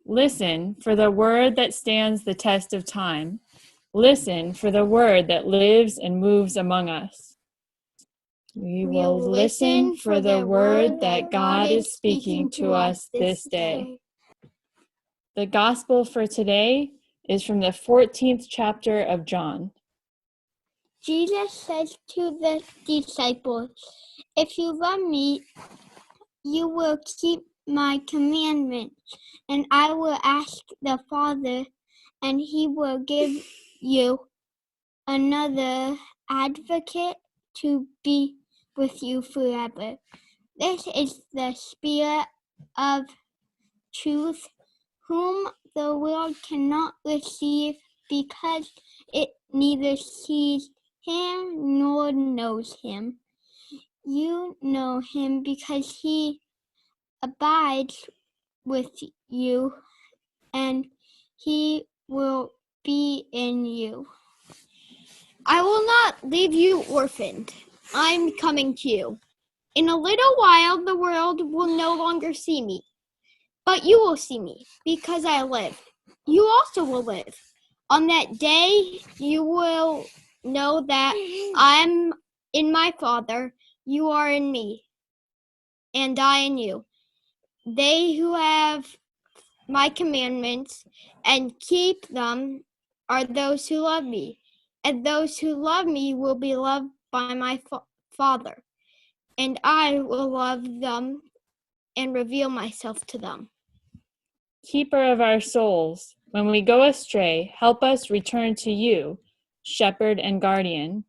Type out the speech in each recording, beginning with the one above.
Listen for the word that stands the test of time. Listen for the word that lives and moves among us. We will listen for the word that God is speaking to us this day. The gospel for today is from the 14th chapter of John. Jesus says to the disciples, "If you love me, you will keep my commandments, and I will ask the Father, and he will give you another advocate to be with you forever. This is the Spirit of truth, whom the world cannot receive because it neither sees him nor knows him. You know him because he abides with you, and he will be in you. I will not leave you orphaned. I'm coming to you. In a little while, the world will no longer see me, but you will see me, because I live. You also will live. On that day, you will know that I'm in my Father, you are in me, and I in you. They who have my commandments and keep them are those who love me, and those who love me will be loved by my Father, and I will love them and reveal myself to them. Keeper of our souls, when we go astray, help us return to you, shepherd and guardian.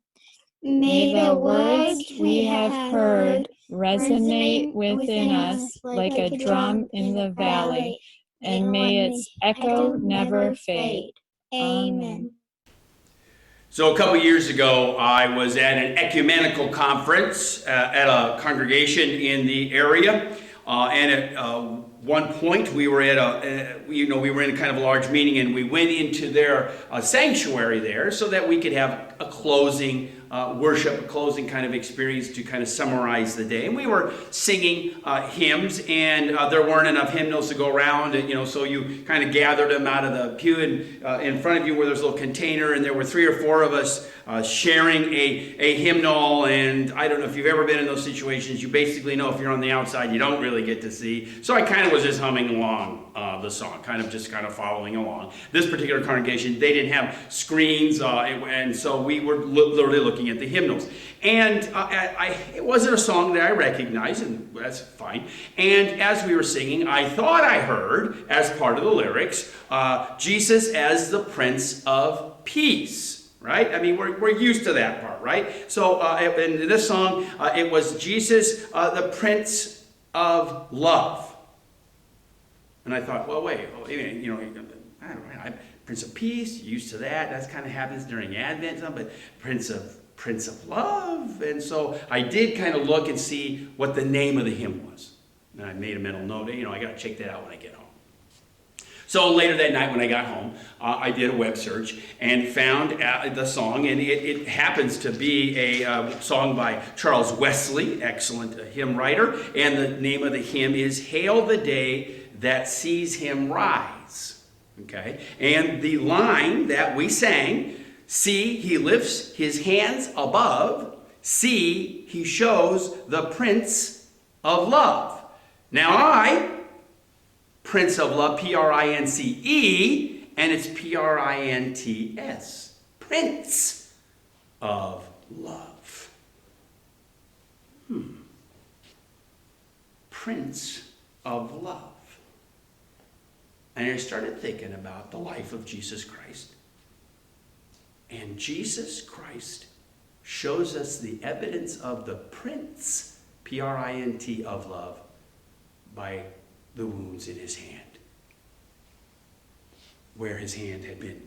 May the words we have heard resonate within us like a drum in the valley, and may its echo never fade. Amen. So a couple years ago, I was at an ecumenical conference at a congregation in the area, and at one point we were at we were in a kind of a large meeting, and we went into their sanctuary there so that we could have a closing worship, a closing kind of experience to kind of summarize the day. And we were singing hymns, and there weren't enough hymnals to go around, so you kind of gathered them out of the pew in front of you where there's a little container, and there were 3 or 4 of us sharing a hymnal. And I don't know if you've ever been in those situations. You basically know if you're on the outside, you don't really get to see. So I kind of was just humming along the song, kind of following along. This particular congregation, they didn't have screens, and so we were literally looking at the hymnals. And it wasn't a song that I recognized, and that's fine. And as we were singing, I thought I heard, as part of the lyrics, Jesus as the Prince of Peace. Right? I mean, we're used to that part, right? So in this song, it was Jesus, the Prince of Love. And I thought, well, wait, I don't know, Prince of Peace, used to that. That kind of happens during Advent, but Prince of Love. And so I did kind of look and see what the name of the hymn was. And I made a mental note, I got to check that out when I get home. So later that night when I got home, I did a web search and found the song, and it happens to be a song by Charles Wesley, excellent hymn writer, and the name of the hymn is Hail the Day That Sees Him Rise. Okay, and the line that we sang, see, he lifts his hands above, see, he shows the Prince of Love. Now Prince of Love, P-R-I-N-C-E, and it's P-R-I-N-T-S. Prince of Love. Prince of Love. And I started thinking about the life of Jesus Christ. And Jesus Christ shows us the evidence of the Prince, P-R-I-N-T, of love, by the wounds in his hand, where his hand had been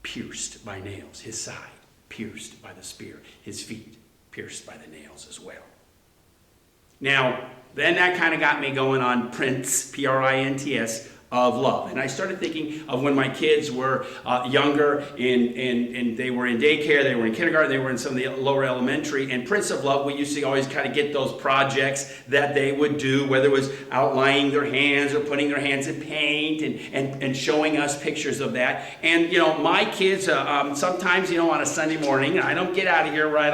pierced by nails, his side pierced by the spear, his feet pierced by the nails as well. Now, then that kind of got me going on Prince, P-R-I-N-T-S, of love. And I started thinking of when my kids were younger and they were in daycare, they were in kindergarten, they were in some of the lower elementary. And Prince of Love, we used to always kind of get those projects that they would do, whether it was outlining their hands or putting their hands in paint and showing us pictures of that. And, my kids, sometimes, on a Sunday morning, I don't get out of here I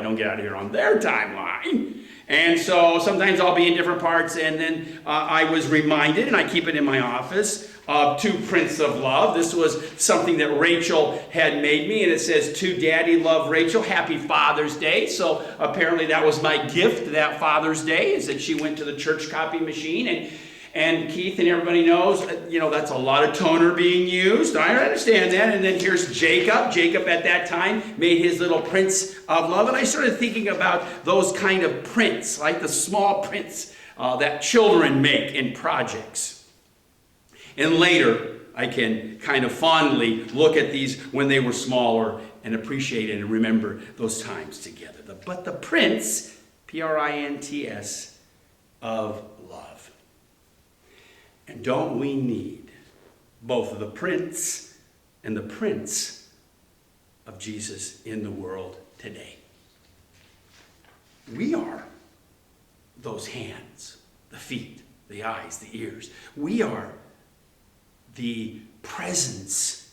don't get out of here on their timeline. And so sometimes I'll be in different parts, and then I was reminded, and I keep it in my office, to Prince of Love. This was something that Rachel had made me, and it says, "To Daddy, love Rachel, happy Father's Day." So apparently that was my gift that Father's Day, is that she went to the church copy machine, and Keith and everybody knows, that's a lot of toner being used. I understand that. And then here's Jacob. Jacob at that time made his little Prince of Love. And I started thinking about those kind of prints, like the small prints that children make in projects. And later, I can kind of fondly look at these when they were smaller and appreciate it and remember those times together. But the Prince, Prints, of love. And don't we need both the Prince and the Prince of Jesus in the world today? We are those hands, the feet, the eyes, the ears. We are the presence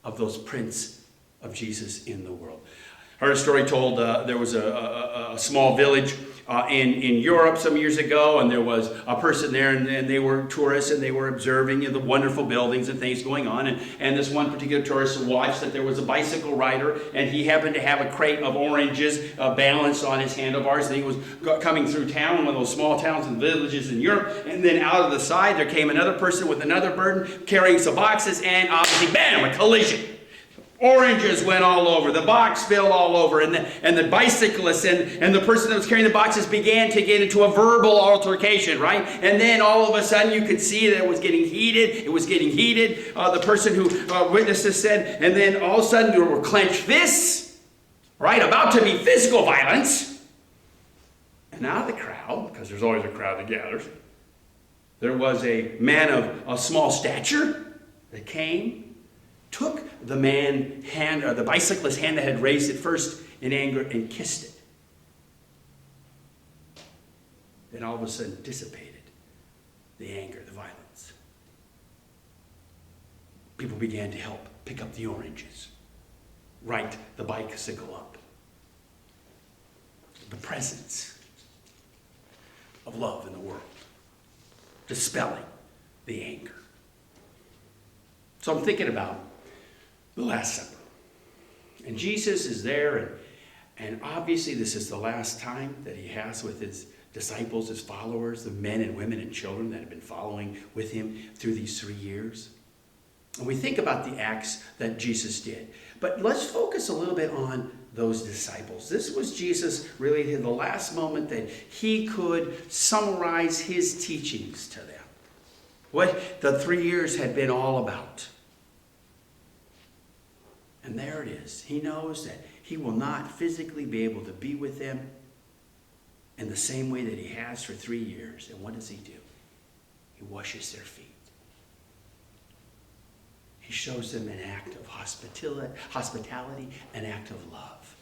of those Prince of Jesus in the world. I heard a story told, there was a small village in Europe some years ago, and there was a person there, and they were tourists, and they were observing the wonderful buildings and things going on. And this one particular tourist watched that there was a bicycle rider, and he happened to have a crate of oranges balanced on his handlebars, and he was coming through town, one of those small towns and villages in Europe, and then out of the side there came another person with another burden carrying some boxes, and obviously, bam, a collision. Oranges went all over, the box spilled all over, and the bicyclist and the person that was carrying the boxes began to get into a verbal altercation, right? And then all of a sudden you could see that it was getting heated. The person who witnessed this said, and then all of a sudden there were clenched fists, right? About to be physical violence. And out of the crowd, because there's always a crowd that gathers, there was a man of a small stature that came, took the the bicyclist's hand that had raised it first in anger and kissed it. Then all of a sudden dissipated the anger, the violence. People began to help pick up the oranges, right the bicycle up. The presence of love in the world, dispelling the anger. So I'm thinking about the Last Supper. And Jesus is there, and obviously this is the last time that he has with his disciples, his followers, the men and women and children that have been following with him through these 3 years. And we think about the acts that Jesus did. But let's focus a little bit on those disciples. This was Jesus really in the last moment that he could summarize his teachings to them. What the 3 years had been all about. And there it is. He knows that he will not physically be able to be with them in the same way that he has for 3 years. And what does he do? He washes their feet. He shows them an act of hospitality, an act of love.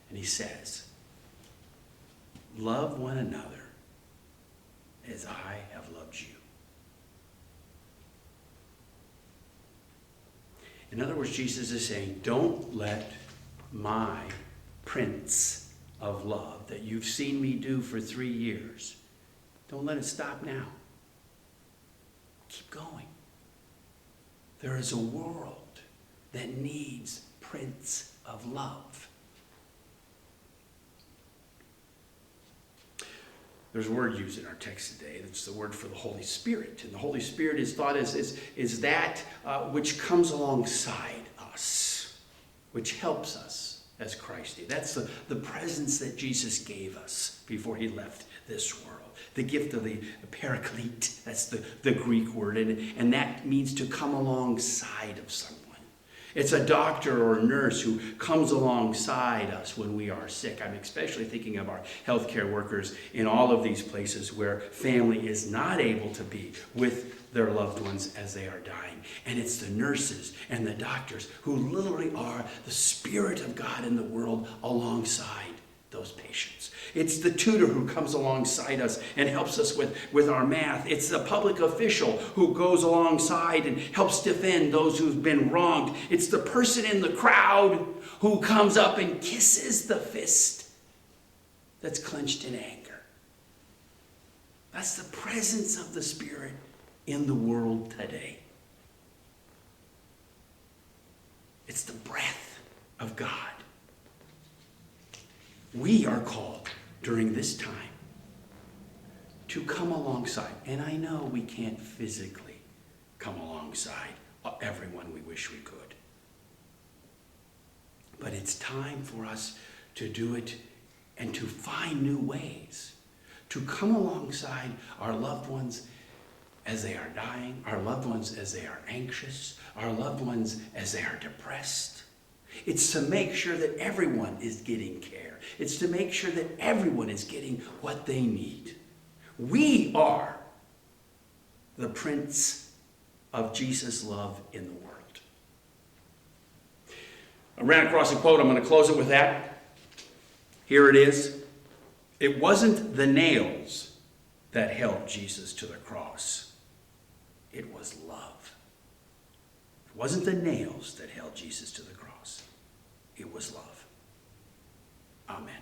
And he says, love one another as I have loved you. In other words, Jesus is saying, don't let my Prince of Love that you've seen me do for 3 years, don't let it stop now. Keep going. There is a world that needs Prince of Love. There's a word used in our text today. It's the word for the Holy Spirit. And the Holy Spirit is thought is that which comes alongside us, which helps us as Christ did. That's the presence that Jesus gave us before he left this world. The gift of the paraclete, that's the Greek word. And that means to come alongside of someone. It's a doctor or nurse who comes alongside us when we are sick. I'm especially thinking of our healthcare workers in all of these places where family is not able to be with their loved ones as they are dying. And it's the nurses and the doctors who literally are the Spirit of God in the world alongside those patients. It's the tutor who comes alongside us and helps us with our math. It's the public official who goes alongside and helps defend those who've been wronged. It's the person in the crowd who comes up and kisses the fist that's clenched in anger. That's the presence of the Spirit in the world today. It's the breath of God. We are called during this time to come alongside. And I know we can't physically come alongside everyone we wish we could. But it's time for us to do it and to find new ways to come alongside our loved ones as they are dying, our loved ones as they are anxious, our loved ones as they are depressed. It's to make sure that everyone is getting care. It's to make sure that everyone is getting what they need. We are the Prince of Jesus' love in the world. I ran across a quote. I'm going to close it with that. Here it is. It wasn't the nails that held Jesus to the cross. It was love. It wasn't the nails that held Jesus to the cross. It was love. Amen.